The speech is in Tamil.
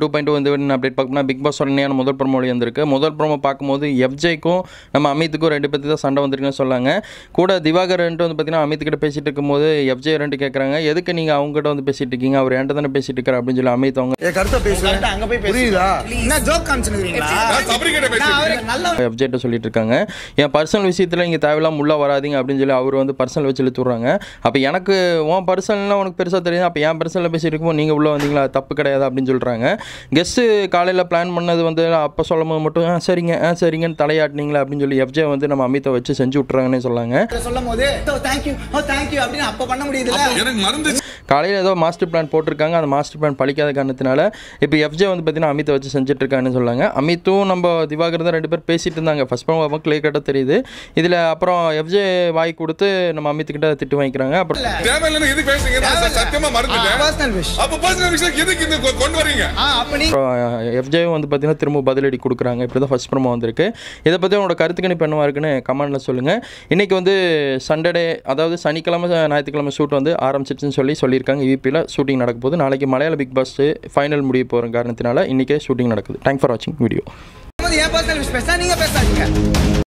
2.2 இந்த வீடியோ அப்டேட் பார்க்கணும்னா பிக் பாஸ் உடனேயான முதல் ப்ரோமோ வந்திருக்கு. முதல் ப்ரோமோ பார்க்கும்போது எஃப்ஜேக்கும் நம்ம அமித்துக்கும் 2 பேருக்கு தான் சண்டை வந்திருக்குன்னு சொல்லாங்க. கூட திவாகர் வந்து பார்த்தீங்கன்னா அமித் கிட்ட பேசிட்டு இருக்கும்போது எஃப்ஜே 2 கேட்குறாங்க, எதுக்கு நீங்கள் அவங்க கிட்ட வந்து பேசிட்டு இருக்கீங்க, அவர் என்கிட்ட தானே பேசிட்டு இருக்காரு அப்படின்னு சொல்லி அமித் அவங்க எஃப்ஜேட்ட சொல்லிட்டு இருக்காங்க. என் பர்சனல் விஷயத்தில் இங்கே தேவையில்லாம உள்ள வராதிங்க அப்படின்னு சொல்லி அவர் வந்து பர்சனல் வச்சு இழுத்துறாங்க. அப்போ எனக்கு உன் பர்சனல்லாம் உனக்கு பெருசாக தெரியும், அப்போ என் பர்சனலில் பேசிட்டு இருக்கும்போது நீங்கள் உள்ளே வந்தீங்களா, தப்பு கிடையாது அப்படின்னு சொல்கிறாங்க. கெஸ்ட்டு காலையில் பிளான் பண்ணது வந்து அப்போ சொல்லும் போது மட்டும் சரிங்க சரிங்கன்னு தலையாட்டினீங்களா அப்படின்னு சொல்லி எஃப்ஜே வந்து நம்ம அமித்தை வச்சு செஞ்சு விட்றாங்கன்னு சொல்லாங்க. காலையில் ஏதோ மாஸ்டர் பிளான் போட்டிருக்காங்க, அந்த மாஸ்டர் பிளான் பழிக்காத காரணத்தினால இப்போ எஃப்ஜே வந்து பார்த்தீங்கன்னா அமித்தை வச்சு செஞ்சுட்டு இருக்கான்னு சொல்லாங்க. அமித்தும் நம்ம திவாகர் தான் 2 பேர் பேசிட்டு இருந்தாங்க. ஃபர்ஸ்ட் ப்ரோமோ கிளியர் கட்டாக தெரியுது. இதில் அப்புறம் எஃப்ஜே வாய் கொடுத்து நம்ம அமித்துக்கிட்ட திட்டு வாங்கிக்கிறாங்க. அப்புறம் எஃப்ஜேவும் வந்து பார்த்தீங்கன்னா திரும்ப பதிலடி கொடுக்குறாங்க. இப்படி தான் ஃபர்ஸ்ட் ப்ரோமோ வந்திருக்கு. இதை பற்றி உங்களோட கருத்து கணிப்பு என்னவா இருக்குன்னு கமெண்ட்டில் சொல்லுங்கள். இன்றைக்கி வந்து சண்டே, அதாவது சனிக்கிழமை ஞாயிற்றுக்கிழமை ஷூட் வந்து ஆரம்பிச்சிருச்சுன்னு சொல்லியிருக்காங்க. யூபியில் ஷூட்டிங் நடக்க போகுது. நாளைக்கு மலையாள பிக் பாஸ் ஃபைனல் முடிய போகிற காரணத்தினால இன்றைக்கே ஷூட்டிங் நடக்குது. தேங்க்ஸ் ஃபார் வாட்சிங் வீடியோ.